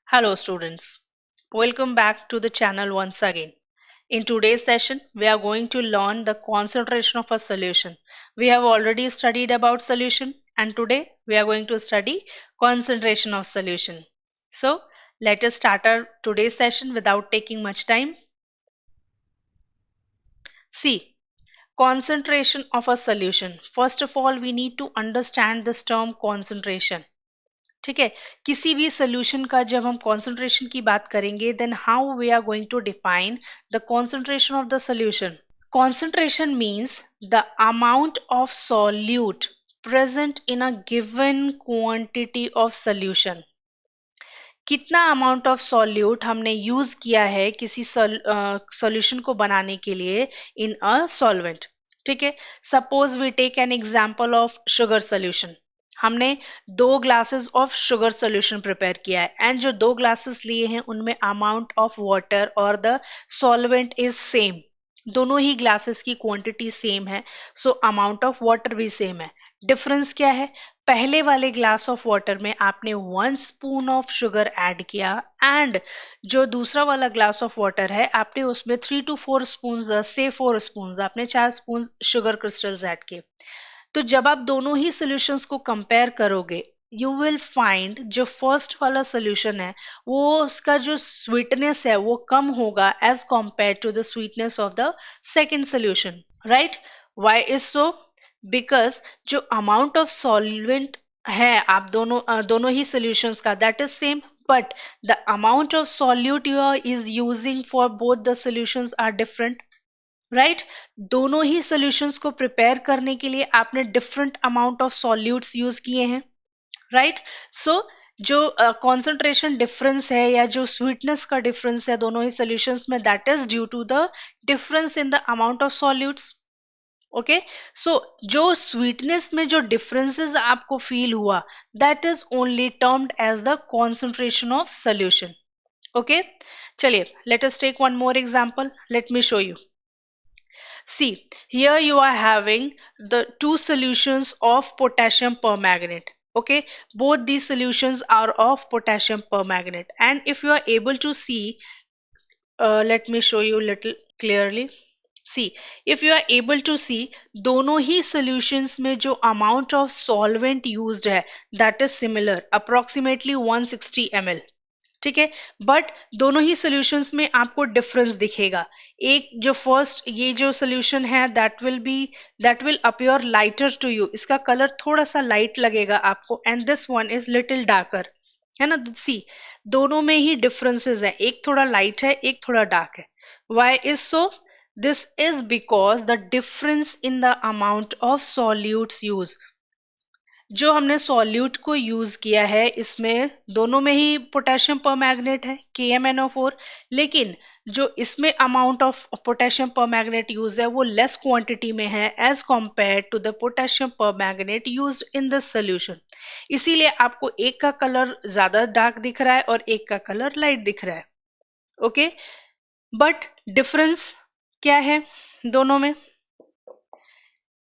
Hello, students. Welcome back to the channel once again. In today's session, we are going to learn the concentration of a solution. We have already studied about solution, and today we are going to study concentration of solution. So, let us start our today's session without taking much time. See, concentration of a solution. First of all, we need to understand this term concentration. ठीक है, किसी भी solution का जब हम concentration की बात करेंगे then how we are going to define the concentration of the solution. Concentration means the amount of solute present in a given quantity of solution. कितना अमाउंट ऑफ सॉल्यूट हमने यूज किया है किसी सॉल्यूशन को बनाने के लिए इन अ सॉल्वेंट. ठीक है, suppose we take an example of sugar solution. हमने 2 glasses of sugar solution prepare किया है एंड जो 2 ग्लासेस लिए हैं उनमें अमाउंट ऑफ वाटर और द सॉल्वेंट इज सेम. दोनों ही ग्लासेस की क्वांटिटी सेम है, सो अमाउंट ऑफ वाटर भी सेम है. डिफरेंस क्या है? पहले वाले ग्लास ऑफ वाटर में आपने 1 स्पून ऑफ शुगर ऐड किया एंड जो दूसरा वाला ग्लास ऑफ वाटर है आपने उसमें 3 to 4 स्पून से 4 स्पून आपने 4 स्पून शुगर क्रिस्टल्स ऐड किए. तो जब आप दोनों ही सॉल्यूशंस को कंपेयर करोगे यू विल फाइंड जो फर्स्ट वाला सोल्यूशन है वो उसका जो स्वीटनेस है वो कम होगा as compare to the sweetness of the second solution. Right? Why is so? Because जो अमाउंट ऑफ सॉल्वेंट है आप दोनों ही सॉल्यूशंस का that is same, but the amount of solute you is using for both the solutions are different. Right? दोनों ही solutions को prepare करने के लिए आपने different amount of solutes use किए हैं. राइट? सो जो कॉन्सेंट्रेशन डिफरेंस है या जो स्वीटनेस का डिफरेंस है दोनों ही सॉल्यूशंस में that is due to the difference in the amount of solutes. Okay, so जो स्वीटनेस में जो डिफरेंसेस आपको फील हुआ that is only termed as the concentration of solution. Okay, चलिए let us take one more example. Let me show you. See, here you are having the two solutions of potassium permanganate. Okay, both these solutions are of potassium permanganate, and if you are able to see, let me show you little clearly. See, if you are able to see, दोनों ही solutions में जो amount of solvent used है that is similar, approximately 160 ml. ठीक है, but दोनों ही solutions में आपको डिफरेंस दिखेगा. एक जो फर्स्ट ये जो सॉल्यूशन है that will appear lighter to you, इसका कलर थोड़ा सा लाइट लगेगा आपको and this one is little darker. है ना? सी, दोनों में ही डिफरेंसेस है, एक थोड़ा लाइट है एक थोड़ा डार्क है. Why is so? This is because the difference in the amount of solutes use. जो हमने सॉल्यूट को यूज किया है इसमें दोनों में ही पोटेशियम परमैंगनेट है KMnO4, लेकिन जो इसमें amount of potassium permanganate use है वो लेस क्वांटिटी में है as compare to the potassium permanganate used in this solution. इसीलिए आपको एक का कलर ज्यादा डार्क दिख रहा है और एक का कलर लाइट दिख रहा है. ओके, बट डिफरेंस क्या है दोनों में?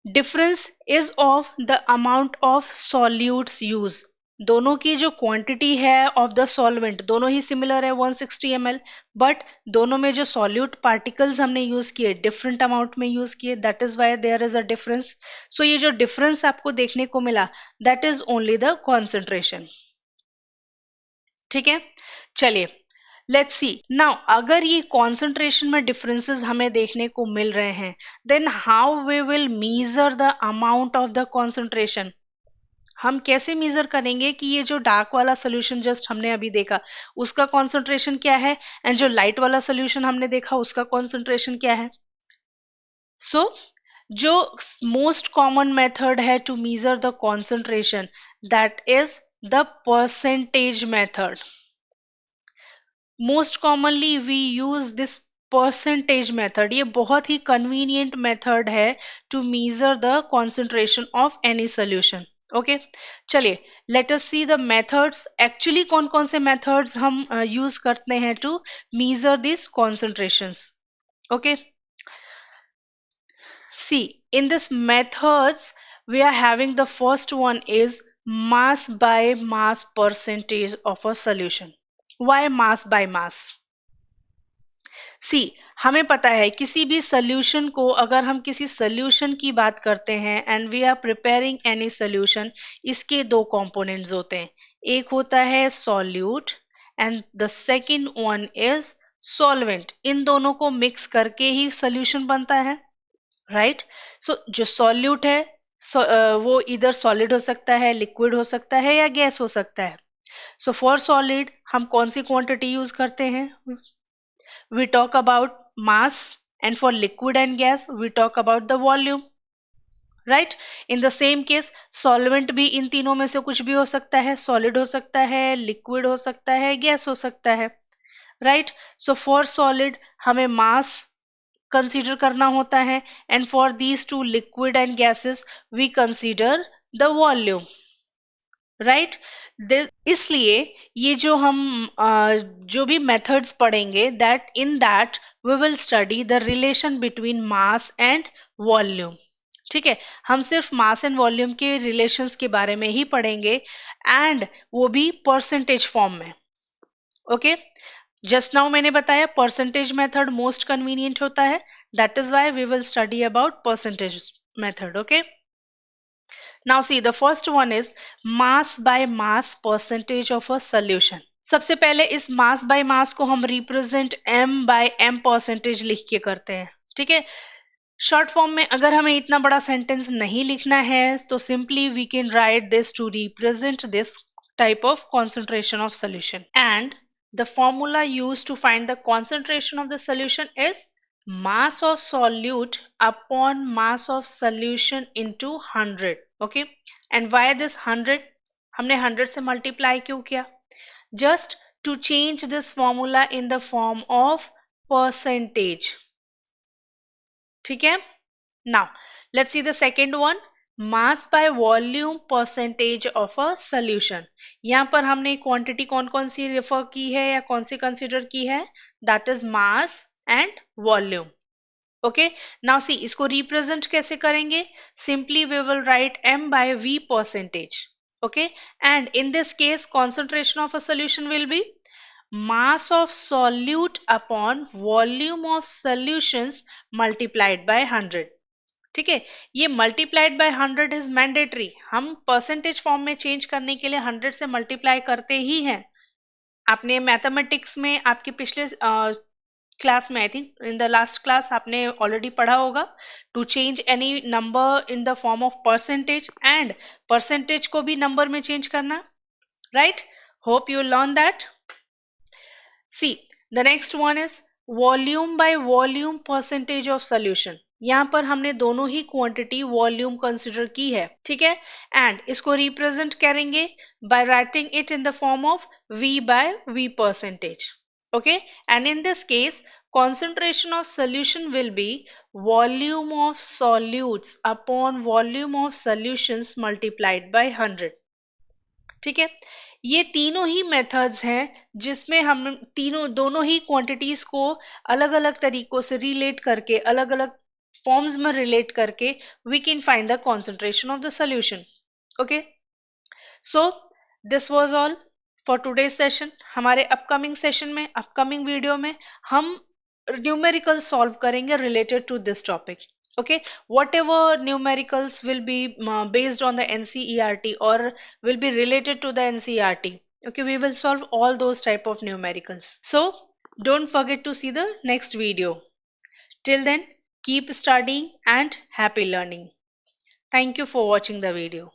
Difference is of the amount of solutes use. दोनों की जो क्वांटिटी है ऑफ द सॉल्वेंट दोनों ही सिमिलर है 160 ml, बट दोनों में जो सॉल्यूट पार्टिकल्स हमने यूज किए डिफरेंट अमाउंट में यूज किए, that is why there is a difference. So ये जो डिफरेंस आपको देखने को मिला that is only the concentration. ठीक है, चलिए लेट्स सी नाउ. अगर ये कॉन्सेंट्रेशन में डिफरेंसेस हमें देखने को मिल रहे हैं then how we will measure the amount of the concentration. हम कैसे मेजर करेंगे कि ये जो डार्क वाला सोल्यूशन जस्ट हमने अभी देखा उसका कॉन्सेंट्रेशन क्या है एंड जो लाइट वाला सोल्यूशन हमने देखा उसका कॉन्सेंट्रेशन क्या है? सो जो मोस्ट कॉमन मेथड है to measure the concentration that is the percentage method. Most commonly we use this percentage method. ये बहुत ही कन्वीनियंट मेथड है to measure the concentration of any solution. Okay, चलिए let us see the methods. Actually कौन कौन से methods हम use करते हैं to measure this concentrations. Okay, see in this methods we are having the first one is mass by mass percentage of a solution. Why mass by mass? सी, हमें पता है किसी भी सोल्यूशन को, अगर हम किसी सोल्यूशन की बात करते हैं and we are preparing any solution, इसके दो कंपोनेंट्स होते हैं, एक होता है solute and the second one is solvent. इन दोनों को मिक्स करके ही सोल्यूशन बनता है, राइट? सो जो सॉल्यूट है वो इधर सॉलिड हो सकता है, लिक्विड हो सकता है या गैस हो सकता है। सो फॉर सॉलिड हम कौन सी क्वांटिटी यूज करते हैं? We talk about mass, and for liquid and gas we talk about the volume, right? In the same case solvent भी इन तीनों में से कुछ भी हो सकता है, solid हो सकता है, liquid हो सकता है, gas हो सकता है, right? So for solid हमें mass consider करना होता है, and for these two liquid and gases we consider the volume, right? इसलिए ये जो हम जो भी मेथड्स पढ़ेंगे, that in that we will study the relation between mass and volume. ठीक है, हम सिर्फ मास एंड वॉल्यूम के रिलेशंस के बारे में ही पढ़ेंगे, एंड वो भी परसेंटेज फॉर्म में। ओके, जस्ट नाउ मैंने बताया परसेंटेज मेथड मोस्ट कन्वीनियंट होता है, that is why we will study about percentage method. Okay, now see the first one is mass by mass percentage of a solution। सबसे पहले इस mass by mass को हम represent m by m percentage लिख के करते हैं, ठीक है? शॉर्ट फॉर्म में अगर हमें इतना बड़ा सेंटेंस नहीं लिखना है तो simply we can write this to represent this type of concentration of solution, and the formula used to find the concentration of the solution is mass of solute upon mass of solution into 100। okay, and why this 100? हमने 100 से multiply क्यों किया? just to change this formula in the form of percentage। ठीक है, now let's see the second one, mass by volume percentage of a solution। यहाँ पर हमने quantity कौन कौन सी रेफर की है या कौन सी कंसीडर की है? That is mass and volume. Okay, now see इसको रिप्रेजेंट कैसे करेंगे? Simply we will write m by v percentage। Okay, and in this case concentration of a solution will be mass of solute upon volume of solutions multiplied by 100। ठीक है, ये multiplied by 100 is mandatory, हम percentage form में change करने के लिए 100 से multiply करते ही हैं। आपने मैथमेटिक्स में आपके पिछले क्लास में, I think in the last class, आपने ऑलरेडी पढ़ा होगा to change any number in the form of percentage, and percentage को भी नंबर में चेंज करना, right? Hope you learn that. See the next one is volume by volume percentage of solution. यहाँ पर हमने दोनों ही क्वांटिटी वॉल्यूम कंसिडर की है, ठीक है, एंड इसको रिप्रेजेंट करेंगे by writing it in the form of v by v percentage. okay, and in this case concentration of solution will be volume of solutes upon volume of solutions multiplied by 100। ठीक है, ये तीनों ही methods हैं जिसमें हम दोनों ही quantities को अलग अलग तरीकों से रिलेट करके, अलग अलग फॉर्म्स में रिलेट करके we can find the concentration of the solution. Okay, so this was all for today session. हमारे अपकमिंग सेशन में, अपकमिंग वीडियो में हम न्यूमेरिकल सॉल्व करेंगे related to this topic. okay, whatever numericals will be based on the NCERT or will be related to the NCERT, okay, we will solve all those type of numericals, so don't forget to see the next video. Till then, keep studying and happy learning. Thank you for watching the video.